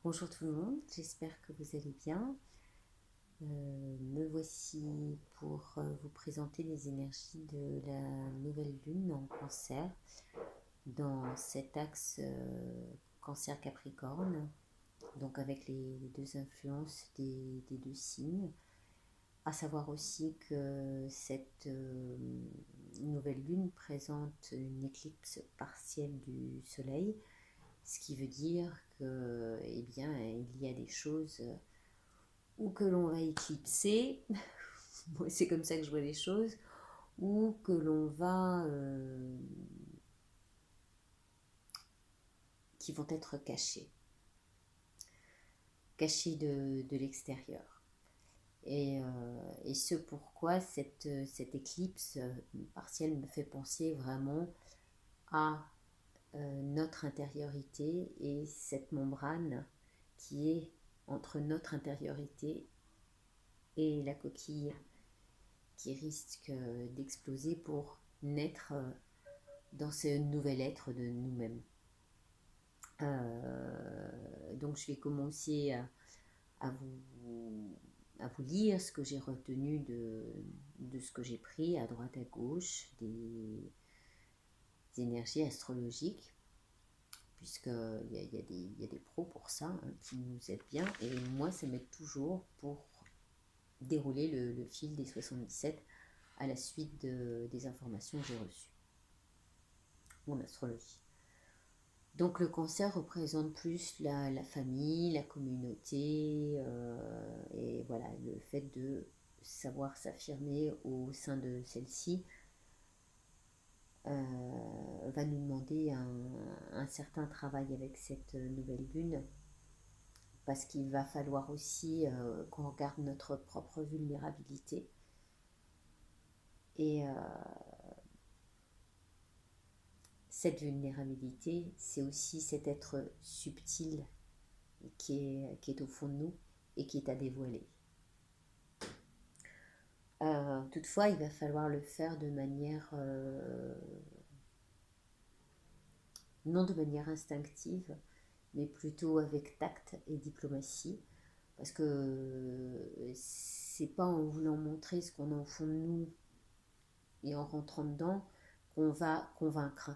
Bonjour tout le monde, j'espère que vous allez bien. Me voici pour vous présenter les énergies de la nouvelle lune en cancer dans cet axe cancer-capricorne, donc avec les deux influences des deux signes. À savoir aussi que cette nouvelle lune présente une éclipse partielle du soleil, ce qui veut dire que, eh bien, il y a des choses ou que l'on va éclipser, c'est comme ça que je vois les choses, ou que l'on va, qui vont être cachés de l'extérieur. Et ce pourquoi cette éclipse partielle me fait penser vraiment à notre intériorité et cette membrane qui est entre notre intériorité et la coquille qui risque d'exploser pour naître dans ce nouvel être de nous-mêmes. Donc je vais commencer à vous, à vous lire ce que j'ai retenu de ce que j'ai pris à droite à gauche des énergies astrologiques, puisqu'il y a des pros pour ça, hein, qui nous aident bien, et moi ça m'aide toujours pour dérouler le fil des 77 à la suite des informations que j'ai reçues en astrologie. Donc le cancer représente plus la famille, la communauté, et voilà, le fait de savoir s'affirmer au sein de celle-ci va nous demander un certain travail avec cette nouvelle lune, parce qu'il va falloir aussi qu'on regarde notre propre vulnérabilité et cette vulnérabilité, c'est aussi cet être subtil qui est au fond de nous et qui est à dévoiler. Toutefois, il va falloir le faire de manière, non de manière instinctive, mais plutôt avec tact et diplomatie, parce que c'est pas en voulant montrer ce qu'on a au fond de nous et en rentrant dedans qu'on va convaincre.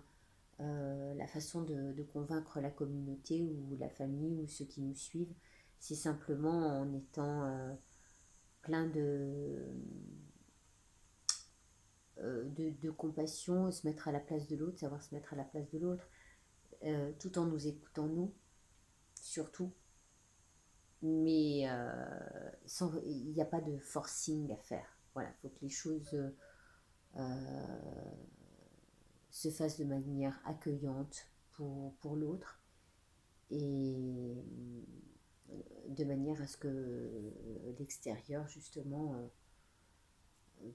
La façon de convaincre la communauté ou la famille ou ceux qui nous suivent, c'est simplement en étant plein de compassion, se mettre à la place de l'autre, savoir se mettre à la place de l'autre, tout en nous écoutant nous, surtout. Mais il n'y a pas de forcing à faire. Voilà, il faut que les choses se fassent de manière accueillante pour l'autre et de manière à ce que l'extérieur, justement,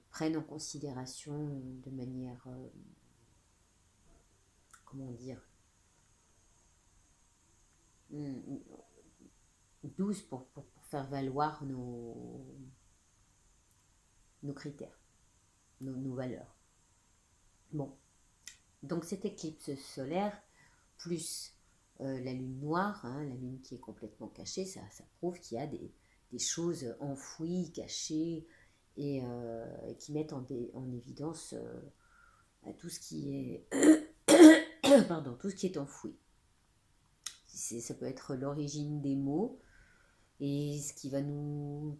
prenne en considération de manière, comment dire, douce pour faire valoir nos critères, nos valeurs. Bon, donc cette éclipse solaire, plus la lune noire, hein, la lune qui est complètement cachée, ça prouve qu'il y a des choses enfouies, cachées, et qui mettent en évidence tout ce qui est pardon, tout ce qui est enfoui. Ça peut être l'origine des mots et ce qui va nous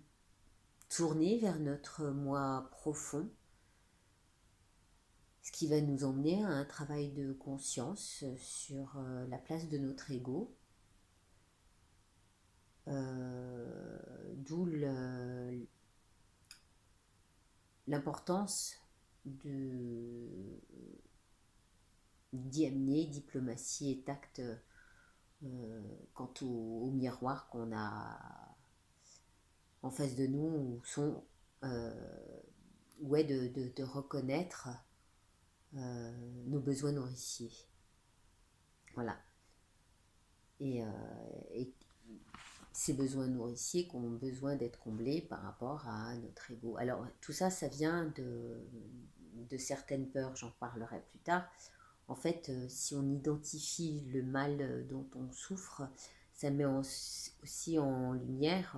tourner vers notre moi profond, ce qui va nous emmener à un travail de conscience sur la place de notre ego, d'où l'importance d'y amener diplomatie et tact quant au miroir qu'on a en face de nous, où est de reconnaître nos besoins nourriciers. Voilà. Et ces besoins nourriciers qui ont besoin d'être comblés par rapport à notre ego. Alors tout ça, ça vient de certaines peurs, j'en parlerai plus tard. En fait, si on identifie le mal dont on souffre, ça met aussi en lumière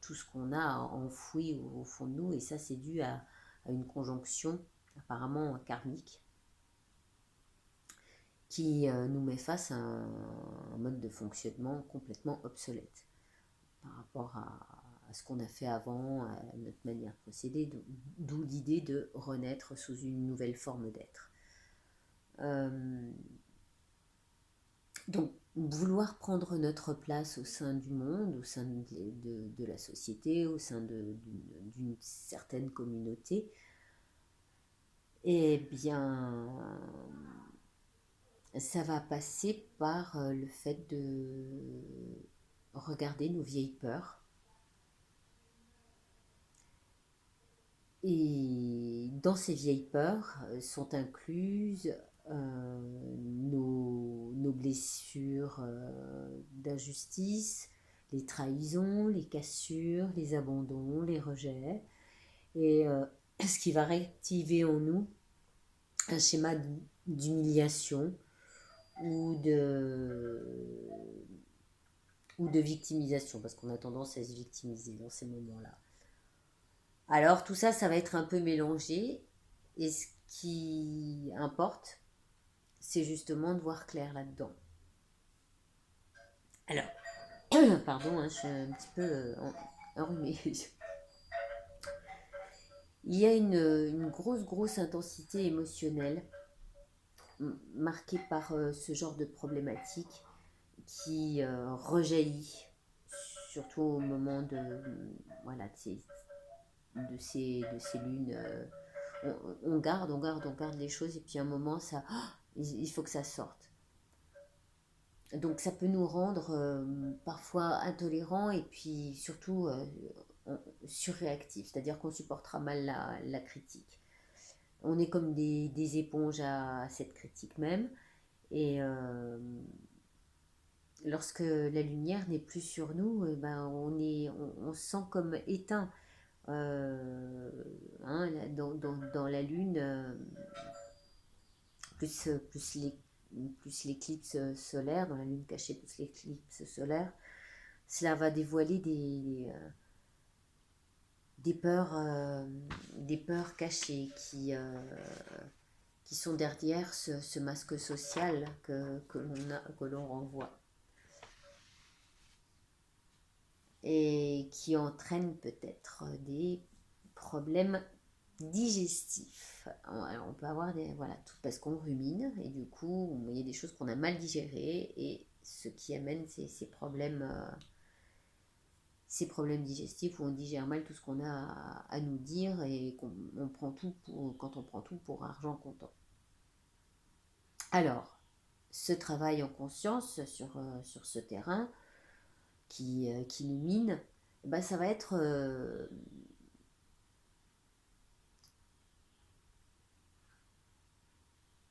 tout ce qu'on a enfoui au fond de nous, et ça c'est dû à une conjonction apparemment karmique qui nous met face à un mode de fonctionnement complètement obsolète par rapport à ce qu'on a fait avant, à notre manière de procéder, d'où l'idée de renaître sous une nouvelle forme d'être. Donc, vouloir prendre notre place au sein du monde, au sein de la société, au sein d'une certaine communauté, eh bien, ça va passer par le fait de regarder nos vieilles peurs. Et dans ces vieilles peurs sont incluses nos blessures d'injustice, les trahisons, les cassures, les abandons, les rejets, et ce qui va réactiver en nous un schéma d'humiliation ou de victimisation, parce qu'on a tendance à se victimiser dans ces moments-là. Alors tout ça, ça va être un peu mélangé, et ce qui importe, c'est justement de voir clair là-dedans. Alors, pardon, je suis un petit peu enrhumée. Il y a une grosse intensité émotionnelle marquée par ce genre de problématique qui rejaillit, surtout au moment voilà, de ces lunes. On garde les choses, et puis à un moment, il faut que ça sorte. Donc ça peut nous rendre parfois intolérants, et puis surtout surréactifs, c'est-à-dire qu'on supportera mal la critique. On est comme des éponges à cette critique même, et lorsque la lumière n'est plus sur nous, on se sent comme éteint. Dans la lune, plus l'éclipse solaire, dans la lune cachée plus l'éclipse solaire, cela va dévoiler des peurs cachées qui sont derrière ce masque social que l'on renvoie, et qui entraîne peut-être des problèmes digestifs. Alors, on peut avoir tout parce qu'on rumine, et du coup il y a des choses qu'on a mal digérées, et ce qui amène ces problèmes digestifs, où on digère mal tout ce qu'on a à nous dire, et quand on prend tout pour argent comptant. Alors, ce travail en conscience sur ce terrain qui nous mine, ça va être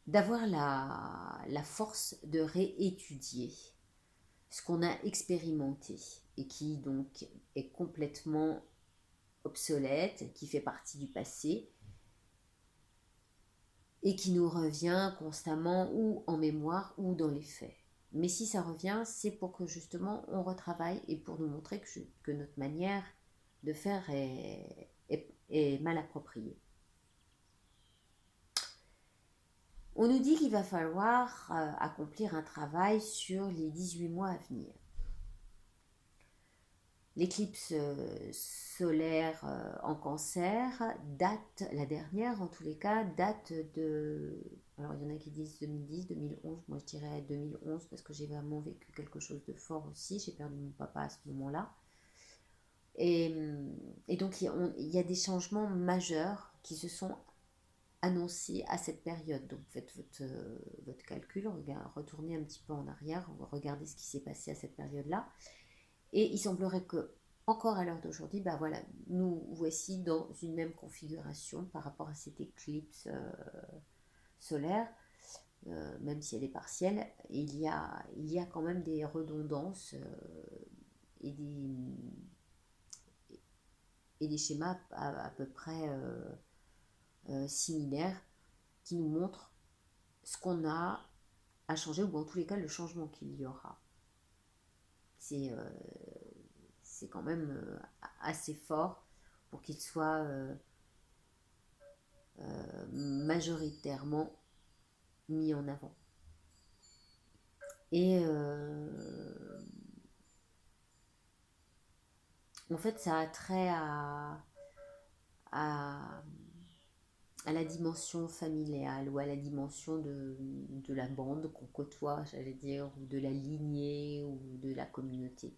d'avoir la force de réétudier ce qu'on a expérimenté, et qui donc est complètement obsolète, qui fait partie du passé, et qui nous revient constamment ou en mémoire ou dans les faits. Mais si ça revient, c'est pour que justement on retravaille, et pour nous montrer que notre manière de faire est mal appropriée. On nous dit qu'il va falloir accomplir un travail sur les 18 mois à venir. L'éclipse solaire en Cancer date, la dernière en tous les cas, date de... Alors il y en a qui disent 2010, 2011, moi je dirais 2011, parce que j'ai vraiment vécu quelque chose de fort aussi, j'ai perdu mon papa à ce moment-là. Et donc il y a des changements majeurs qui se sont annoncés à cette période. Donc faites votre calcul, retournez un petit peu en arrière, regardez ce qui s'est passé à cette période-là. Et il semblerait que, encore à l'heure d'aujourd'hui, nous voici dans une même configuration par rapport à cette éclipse solaire, même si elle est partielle. Il y a quand même des redondances et des schémas à peu près similaires, qui nous montrent ce qu'on a à changer, ou en tous les cas le changement qu'il y aura. c'est quand même assez fort pour qu'il soit majoritairement mis en avant. Et en fait, ça a trait à, à la dimension familiale ou à la dimension de la bande qu'on côtoie, j'allais dire, ou de la lignée ou de la communauté,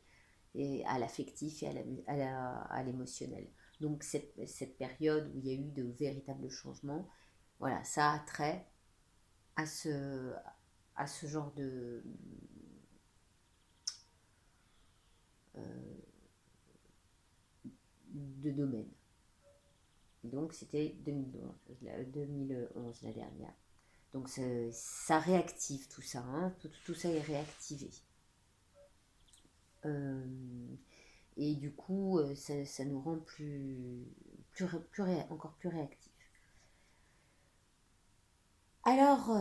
et à l'affectif et à l'émotionnel. Donc cette période où il y a eu de véritables changements, voilà, ça a trait à ce genre de domaine. Donc c'était 2011 la dernière. Donc ça réactive tout ça, hein, tout ça est réactivé. Euh, et du coup, ça nous rend encore plus réactifs. Alors,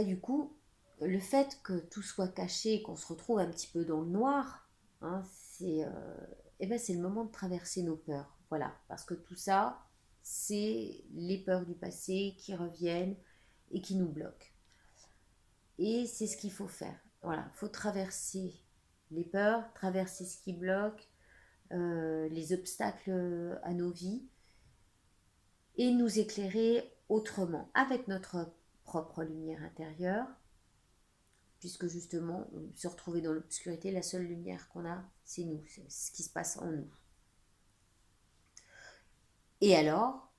du coup, le fait que tout soit caché, qu'on se retrouve un petit peu dans le noir, hein, c'est le moment de traverser nos peurs. Voilà, parce que tout ça, c'est les peurs du passé qui reviennent et qui nous bloquent. Et c'est ce qu'il faut faire. Voilà, il faut traverser les peurs, traverser ce qui bloque, les obstacles à nos vies, et nous éclairer autrement, avec notre propre lumière intérieure, puisque justement, se retrouver dans l'obscurité, la seule lumière qu'on a, c'est nous, c'est ce qui se passe en nous. Et alors,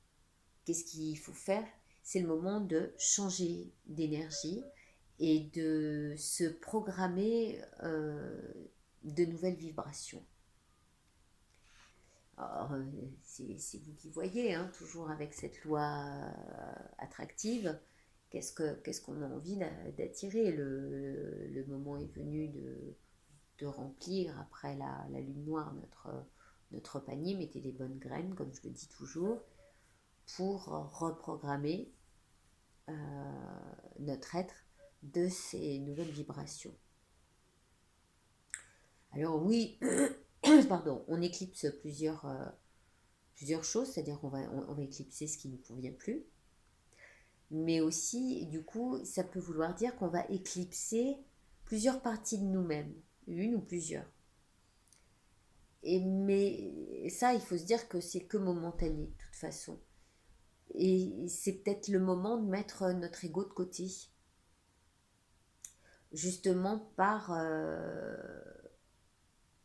qu'est-ce qu'il faut faire? C'est le moment de changer d'énergie et de se programmer de nouvelles vibrations. Alors, c'est vous qui voyez, hein, toujours avec cette loi attractive, qu'est-ce qu'on a envie d'attirer. Le moment est venu de remplir, après la lune noire, notre panier, mettez les bonnes graines, comme je le dis toujours, pour reprogrammer notre être de ces nouvelles vibrations. Alors oui, pardon, on éclipse plusieurs choses, c'est-à-dire qu'on va éclipser ce qui ne nous convient plus, mais aussi, du coup, ça peut vouloir dire qu'on va éclipser plusieurs parties de nous-mêmes, une ou plusieurs. Mais ça, il faut se dire que c'est que momentané, de toute façon. Et c'est peut-être le moment de mettre notre ego de côté, justement par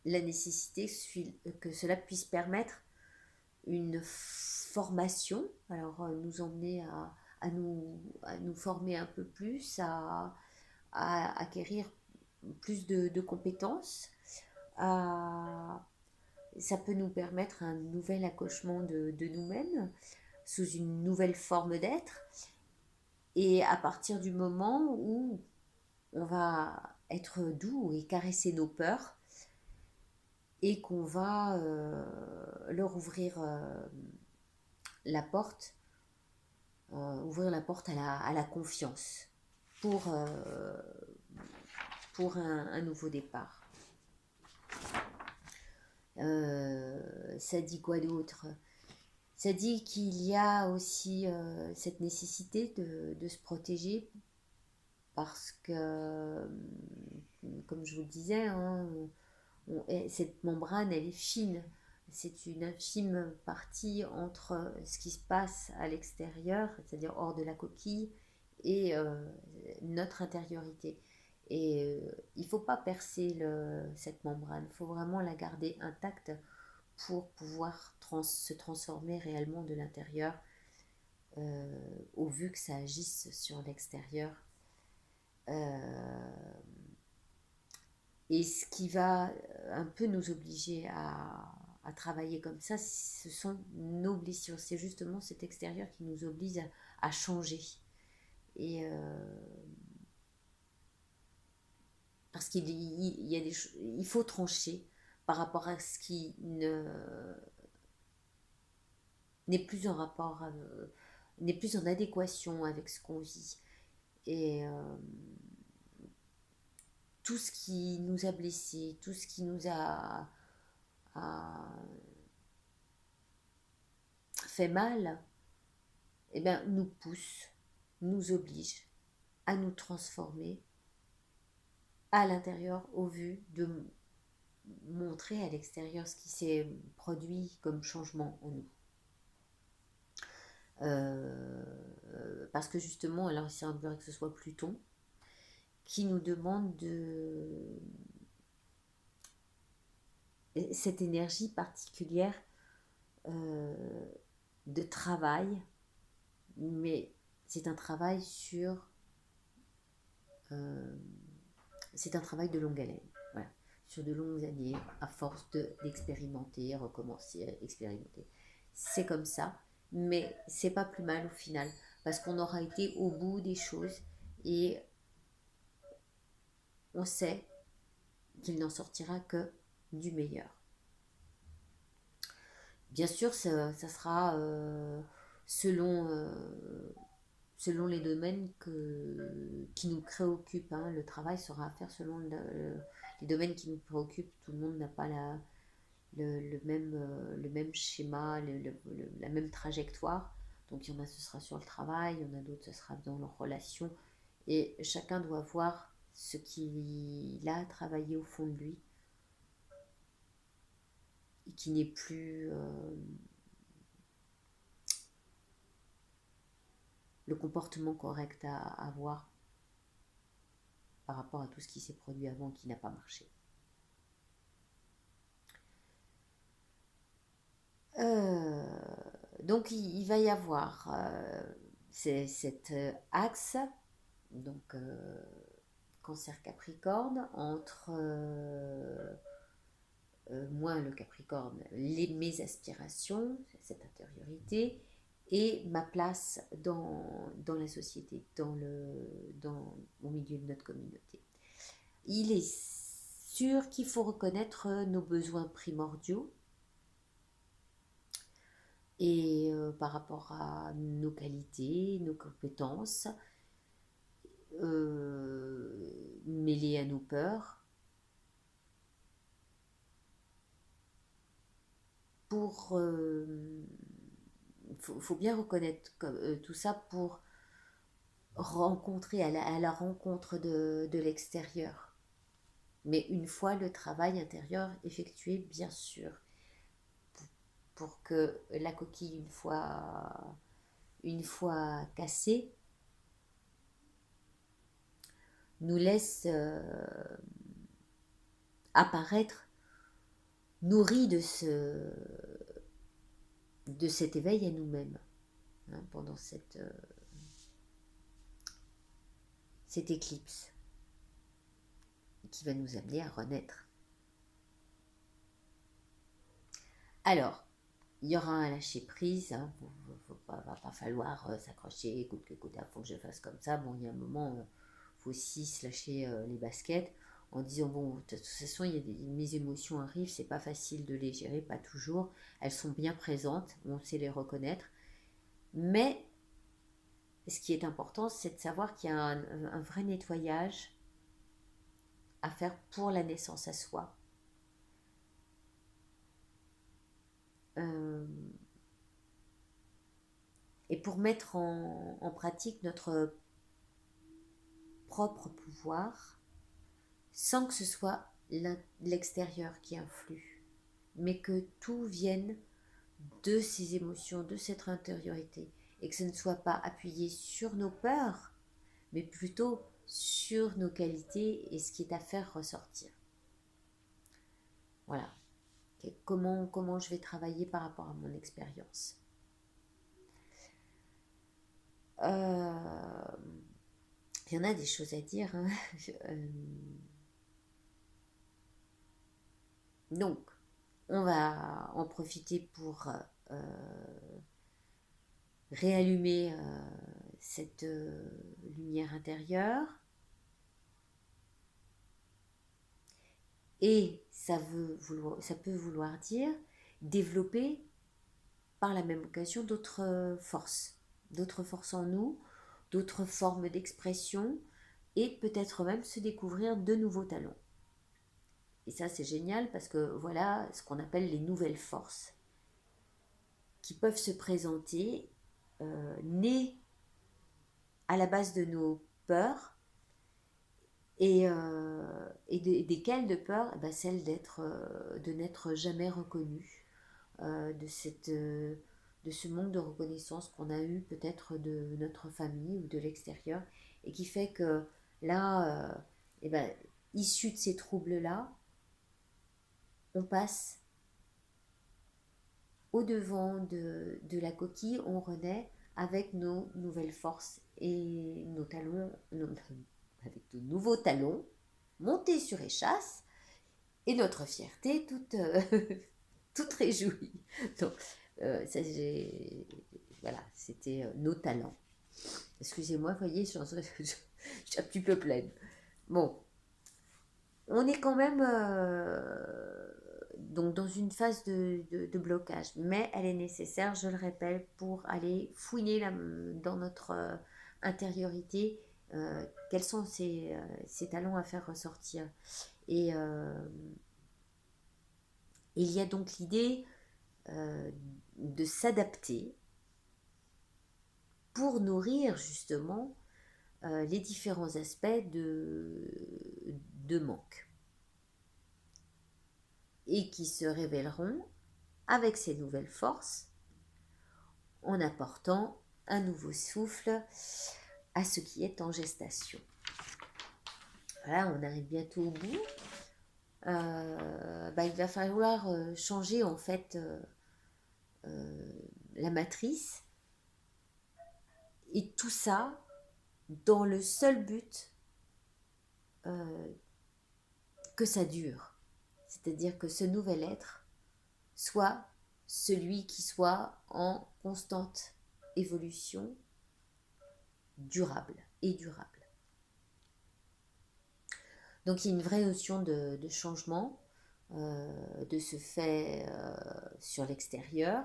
la nécessité que cela puisse permettre une formation, alors nous emmener à nous former un peu plus, à acquérir plus de compétences, ça peut nous permettre un nouvel accouchement de nous-mêmes, sous une nouvelle forme d'être, et à partir du moment où on va être doux et caresser nos peurs, et qu'on va leur ouvrir la porte, à la confiance pour un nouveau départ. Ça dit quoi d'autre? Ça dit qu'il y a aussi cette nécessité de se protéger, parce que, comme je vous le disais, hein, cette membrane, elle est fine. C'est une infime partie entre ce qui se passe à l'extérieur, c'est-à-dire hors de la coquille, et notre intériorité. Et il ne faut pas percer cette membrane, il faut vraiment la garder intacte pour pouvoir se transformer réellement de l'intérieur, au vu que ça agisse sur l'extérieur. Et ce qui va un peu nous obliger à travailler comme ça, ce sont nos blessures. C'est justement cet extérieur qui nous oblige à changer. Et parce il faut trancher par rapport à ce qui n'est plus en rapport, n'est plus en adéquation avec ce qu'on vit. Et tout ce qui nous a blessés, tout ce qui nous a fait mal, eh bien, nous pousse, nous oblige à nous transformer à l'intérieur au vu de montrer à l'extérieur ce qui s'est produit comme changement en nous. Parce que justement, alors il semblerait que ce soit Pluton qui nous demande cette énergie particulière de travail, mais c'est un travail c'est un travail de longue haleine, voilà, sur de longues années, à force d'expérimenter, recommencer, expérimenter. C'est comme ça, mais c'est pas plus mal au final, parce qu'on aura été au bout des choses et on sait qu'il n'en sortira que du meilleur. Bien sûr, ça sera selon les domaines qui nous préoccupent, hein. Le travail sera à faire selon les domaines qui nous préoccupent. Tout le monde n'a pas le même schéma, la même trajectoire. Donc il y en a, ce sera sur le travail, il y en a d'autres, ce sera dans leurs relations. Et chacun doit voir ce qu'il a travaillé au fond de lui et qui n'est plus le comportement correct à avoir par rapport à tout ce qui s'est produit avant et qui n'a pas marché. Donc il va y avoir cet axe, donc Cancer Capricorne, entre moi le Capricorne, mes aspirations, cette intériorité, et ma place dans la société, au milieu de notre communauté. Il est sûr qu'il faut reconnaître nos besoins primordiaux et par rapport à nos qualités, nos compétences, mêlées à nos peurs, faut bien reconnaître tout ça pour rencontrer à la rencontre de l'extérieur. Mais une fois le travail intérieur effectué, bien sûr, pour que la coquille, une fois cassée, nous laisse apparaître nourri de cet éveil à nous-mêmes, hein, pendant cette éclipse qui va nous amener à renaître. Alors, il y aura un lâcher prise, hein, va pas falloir s'accrocher, écoute, il faut que je fasse comme ça. Bon, il y a un moment, il faut aussi se lâcher les baskets en disant, bon, de toute façon, mes émotions arrivent, c'est pas facile de les gérer, pas toujours, elles sont bien présentes, on sait les reconnaître, mais ce qui est important, c'est de savoir qu'il y a un vrai nettoyage à faire pour la naissance à soi. Et pour mettre en pratique notre propre pouvoir, sans que ce soit l'extérieur qui influe, mais que tout vienne de ces émotions, de cette intériorité, et que ce ne soit pas appuyé sur nos peurs, mais plutôt sur nos qualités et ce qui est à faire ressortir. Voilà. Comment je vais travailler par rapport à mon expérience. Il y en a des choses à dire, hein. Donc, on va en profiter pour réallumer cette lumière intérieure. Et ça peut vouloir dire développer par la même occasion d'autres forces en nous, d'autres formes d'expression, et peut-être même se découvrir de nouveaux talents. Et ça, c'est génial parce que voilà ce qu'on appelle les nouvelles forces qui peuvent se présenter, nées à la base de nos peurs desquelles de peur, celle de n'être jamais reconnu, de ce manque de reconnaissance qu'on a eu peut-être de notre famille ou de l'extérieur, et qui fait que là, issu de ces troubles-là, on passe au devant de la coquille, on renaît avec nos nouvelles forces et nos talons, avec de nouveaux talons, montés sur échasse, et notre fierté toute, toute réjouie. Donc, voilà, c'était nos talents. Excusez-moi, voyez, je suis un petit peu pleine. Bon, on est quand même donc dans une phase de blocage, mais elle est nécessaire, je le répète, pour aller fouiner dans notre intériorité, quels sont ces talents à faire ressortir. Et il y a donc l'idée de s'adapter pour nourrir justement les différents aspects de manque, et qui se révéleront avec ces nouvelles forces en apportant un nouveau souffle à ce qui est en gestation. Voilà, on arrive bientôt au bout. Il va falloir changer en fait la matrice, et tout ça dans le seul but que ça dure. C'est-à-dire que ce nouvel être soit celui qui soit en constante évolution, durable. Donc il y a une vraie notion de changement de ce fait sur l'extérieur.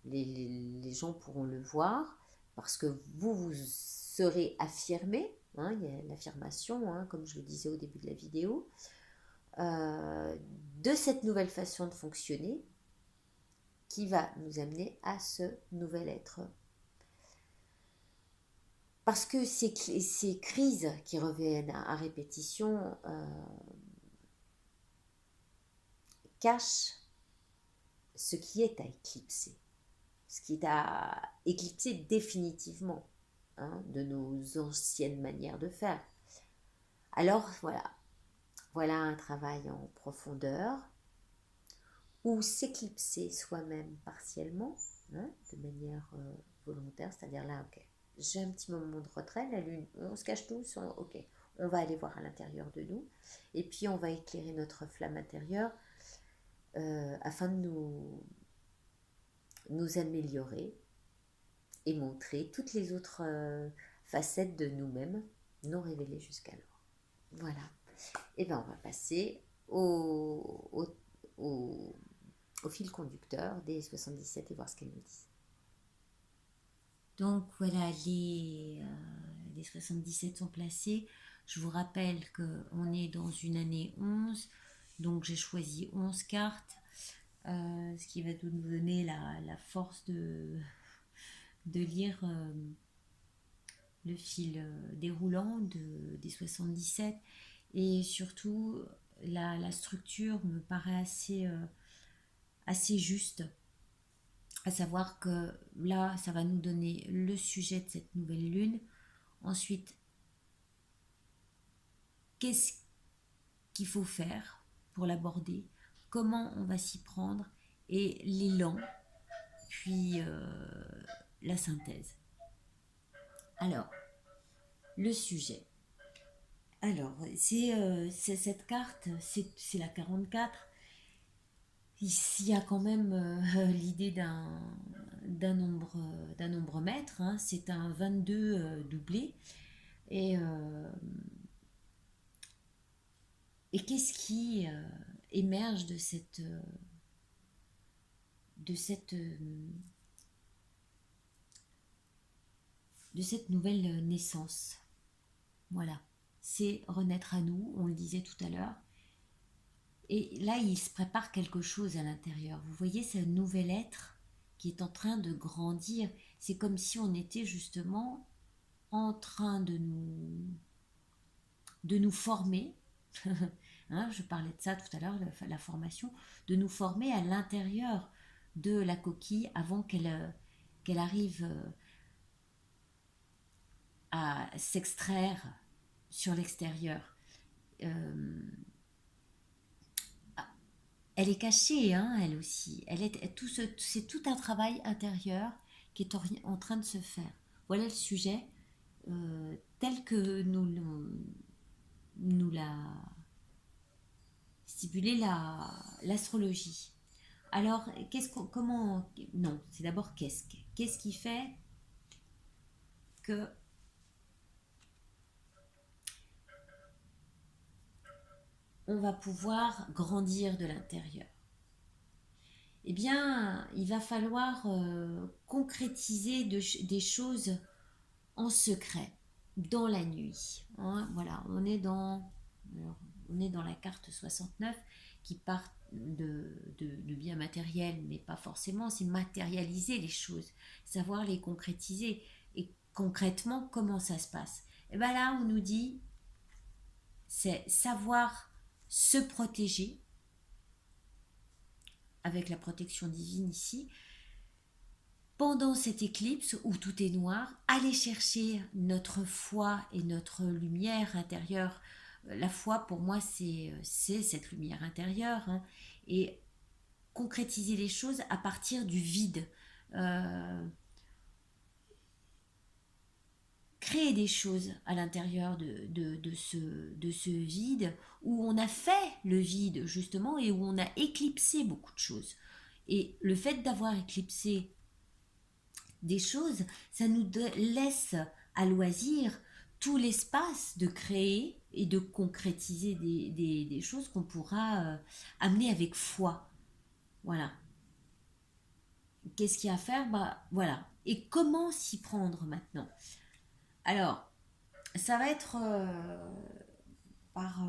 Les gens pourront le voir parce que vous serez affirmé, hein, il y a l'affirmation, hein, comme je le disais au début de la vidéo, de cette nouvelle façon de fonctionner qui va nous amener à ce nouvel être. Parce que ces crises qui reviennent à répétition cachent ce qui est à éclipser, ce qui est à éclipser définitivement, hein, de nos anciennes manières de faire. Alors voilà un travail en profondeur où s'éclipser soi-même partiellement, hein, de manière volontaire, c'est-à-dire là, ok, j'ai un petit moment de retrait, la lune, on se cache tous, ok, on va aller voir à l'intérieur de nous, et puis on va éclairer notre flamme intérieure afin de nous améliorer et montrer toutes les autres facettes de nous-mêmes non révélées jusqu'alors. Voilà. Et bien on va passer au fil conducteur des 77 et voir ce qu'elles nous disent. Donc voilà, les 77 sont placés. Je vous rappelle qu'on est dans une année 11, donc j'ai choisi 11 cartes, ce qui va nous donner la force de lire le fil déroulant des 77, et surtout la structure me paraît assez juste, à savoir que là ça va nous donner le sujet de cette nouvelle lune, ensuite qu'est-ce qu'il faut faire pour l'aborder, comment on va s'y prendre, et l'élan, puis la synthèse. Alors, le sujet. Alors, c'est cette carte, c'est la 44. Ici, il y a quand même l'idée d'un nombre maître, hein. C'est un 22 doublé. Et qu'est-ce qui émerge de cette nouvelle naissance? Voilà. c'est renaître à nous, on le disait tout à l'heure. Et là, il se prépare quelque chose à l'intérieur. Vous voyez ce nouvel être qui est en train de grandir. C'est comme si on était justement en train de nous former. Hein, je parlais de ça tout à l'heure, la formation, de nous former à l'intérieur de la coquille avant qu'elle arrive à s'extraire sur l'extérieur. Euh, Elle est cachée, hein, elle aussi. C'est tout un travail intérieur qui est en train de se faire. Voilà le sujet tel que nous l'a stipulé l'astrologie. Alors, comment, non, c'est d'abord qu'est-ce qui fait que on va pouvoir grandir de l'intérieur? Eh bien, il va falloir concrétiser des choses en secret, dans la nuit. Hein, voilà, alors, on est dans la carte 69 qui part de biens matériels, mais pas forcément, c'est matérialiser les choses, savoir les concrétiser. Et concrètement, comment ça se passe? Et bien là, on nous dit, c'est savoir se protéger avec la protection divine ici, pendant cette éclipse où tout est noir, aller chercher notre foi et notre lumière intérieure. La foi, pour moi, c'est cette lumière intérieure, hein, et concrétiser les choses à partir du vide. Euh, Créer des choses à l'intérieur de ce vide où on a fait le vide, justement, et où on a éclipsé beaucoup de choses. Et le fait d'avoir éclipsé des choses, ça nous laisse à loisir tout l'espace de créer et de concrétiser des choses qu'on pourra amener avec foi. Voilà. Qu'est-ce qu'il y a à faire? Bah voilà. Et comment s'y prendre maintenant? Alors, ça va être par,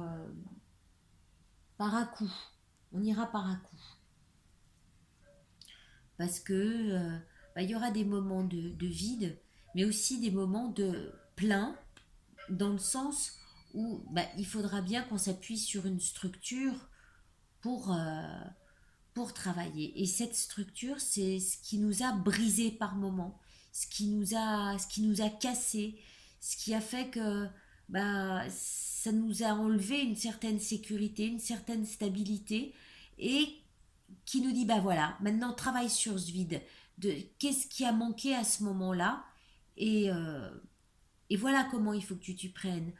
par à coup. On ira par à coup. Parce que il y aura des moments de vide, mais aussi des moments de plein, dans le sens où il faudra bien qu'on s'appuie sur une structure pour, euh, pour travailler. Et cette structure, c'est ce qui nous a brisé par moments, ce qui nous a cassé, ce qui a fait que ça nous a enlevé une certaine sécurité, une certaine stabilité, et qui nous dit, bah voilà, maintenant travaille sur ce vide, de qu'est-ce qui a manqué à ce moment-là, et, euh, et voilà comment il faut que tu t'y prennes.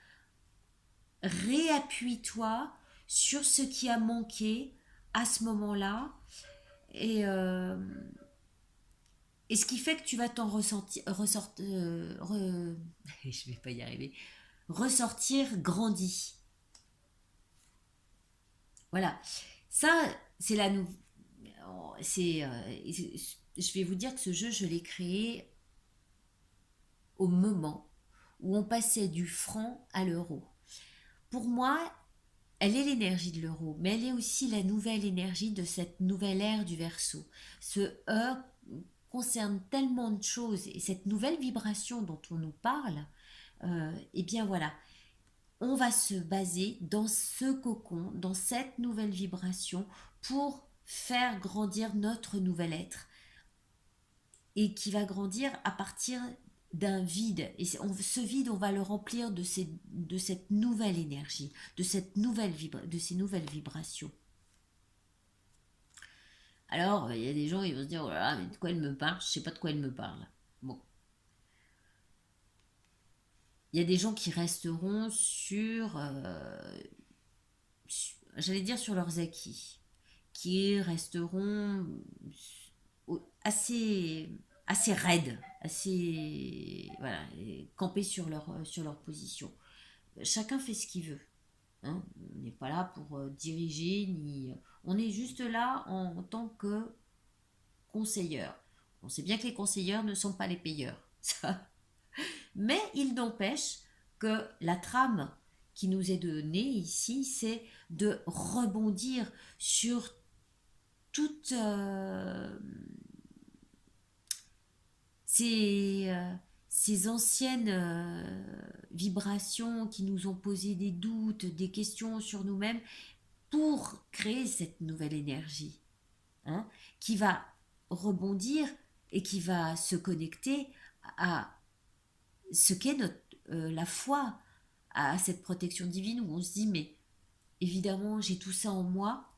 Réappuie-toi sur ce qui a manqué à ce moment-là, et, euh, et ce qui fait que tu vas t'en je vais pas y arriver, ressortir grandi. Voilà, ça c'est la nouvelle. C'est, je vais vous dire que ce jeu, je l'ai créé au moment où on passait du franc à l'euro. Pour moi, elle est l'énergie de l'euro, mais elle est aussi la nouvelle énergie de cette nouvelle ère du Verseau. Ce E concerne tellement de choses, et cette nouvelle vibration dont on nous parle, eh bien voilà, on va se baser dans ce cocon, dans cette nouvelle vibration pour faire grandir notre nouvel être, et qui va grandir à partir d'un vide. Et ce vide, on va le remplir de cette nouvelle énergie, de ces nouvelles vibrations. Alors, il y a des gens, ils vont se dire, oh là là, mais de quoi elle me parle? Je sais pas de quoi elle me parle. Bon. Il y a des gens qui resteront j'allais dire sur leurs acquis, qui resteront assez, assez raides, assez, voilà, campés sur leur position. Chacun fait ce qu'il veut. Hein. On n'est pas là pour diriger, ni. On est juste là en tant que conseilleur. On sait bien que les conseilleurs ne sont pas les payeurs. Ça. Mais il n'empêche que la trame qui nous est donné ici, c'est de rebondir sur toutes ces anciennes vibrations qui nous ont posé des doutes, des questions sur nous-mêmes, pour créer cette nouvelle énergie, hein, qui va rebondir et qui va se connecter à ce qu'est la foi, à cette protection divine où on se dit mais évidemment j'ai tout ça en moi,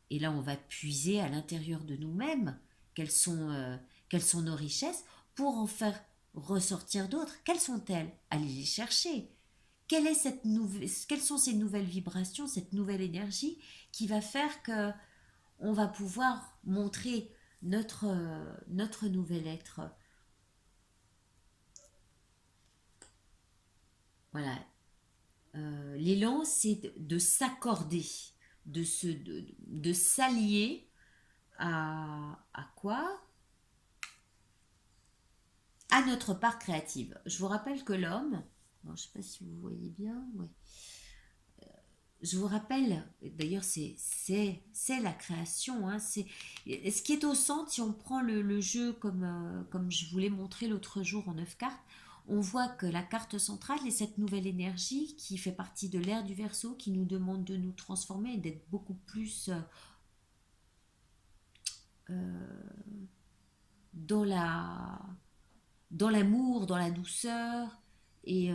et là on va puiser à l'intérieur de nous-mêmes quelles sont nos richesses pour en faire ressortir d'autres. Quelles sont-elles? Allez les chercher. Quelles sont ces nouvelles vibrations, cette nouvelle énergie qui va faire que on va pouvoir montrer notre nouvel être. Voilà. L'élan, c'est de s'accorder, de s'allier à quoi? À notre part créative. Je vous rappelle que l'homme, je ne sais pas si vous voyez bien, ouais. Je vous rappelle, d'ailleurs c'est la création, hein, c'est ce qui est au centre. Si on prend le jeu comme je vous l'ai montré l'autre jour en 9 cartes, on voit que la carte centrale est cette nouvelle énergie qui fait partie de l'ère du Verseau, qui nous demande de nous transformer et d'être beaucoup plus dans l'amour, dans la douceur et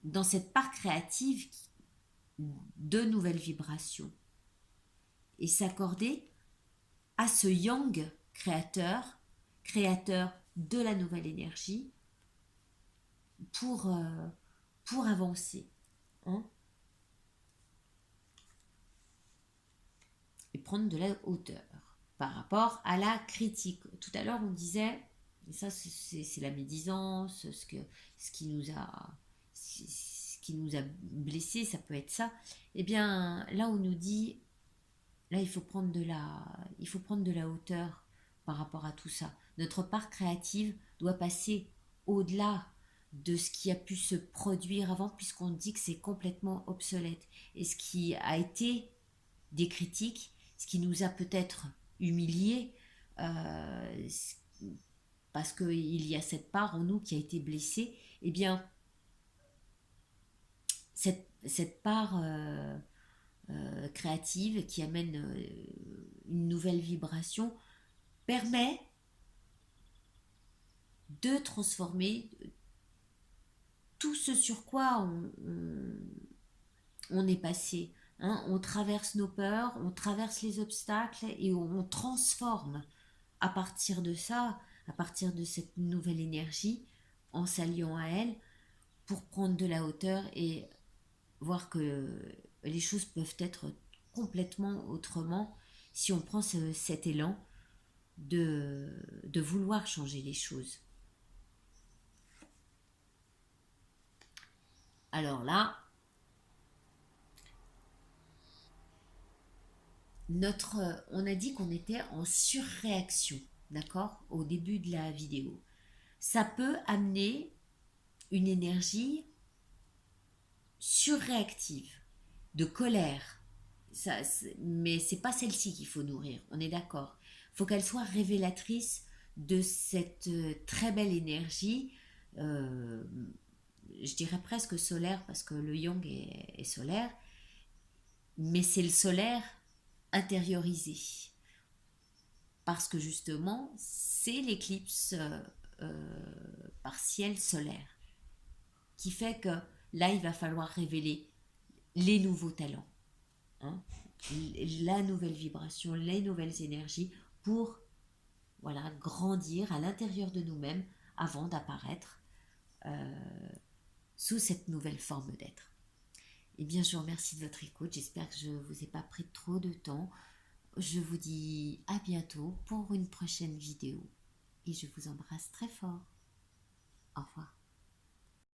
dans cette part créative de nouvelles vibrations, et s'accorder à ce yang créateur de la nouvelle énergie pour avancer, hein, et prendre de la hauteur par rapport à la critique. Tout à l'heure on disait, et ça c'est la médisance, ce qui nous a blessés, ça peut être ça. Eh bien là on nous dit, là il faut prendre de la hauteur par rapport à tout ça. Notre part créative doit passer au-delà de ce qui a pu se produire avant, puisqu'on dit que c'est complètement obsolète. Et ce qui a été des critiques, ce qui nous a peut-être humiliés, parce qu'il y a cette part en nous qui a été blessée, eh bien cette part créative qui amène une nouvelle vibration permet de transformer tout ce sur quoi on est passé. Hein, on traverse nos peurs, on traverse les obstacles et on transforme à partir de ça, à partir de cette nouvelle énergie, en s'alliant à elle pour prendre de la hauteur et voir que les choses peuvent être complètement autrement si on prend cet élan de vouloir changer les choses. Alors là, on a dit qu'on était en surréaction, d'accord, au début de la vidéo. Ça peut amener une énergie surréactive, de colère. Mais c'est pas celle-ci qu'il faut nourrir, on est d'accord. Il faut qu'elle soit révélatrice de cette très belle énergie, je dirais presque solaire, parce que le yang est solaire, mais c'est le solaire intériorisé. Parce que justement, c'est l'éclipse partielle solaire qui fait que là, il va falloir révéler les nouveaux talents, hein, la nouvelle vibration, les nouvelles énergies pour grandir à l'intérieur de nous-mêmes avant d'apparaître sous cette nouvelle forme d'être. Eh bien, je vous remercie de votre écoute. J'espère que je ne vous ai pas pris trop de temps. Je vous dis à bientôt pour une prochaine vidéo. Et je vous embrasse très fort. Au revoir.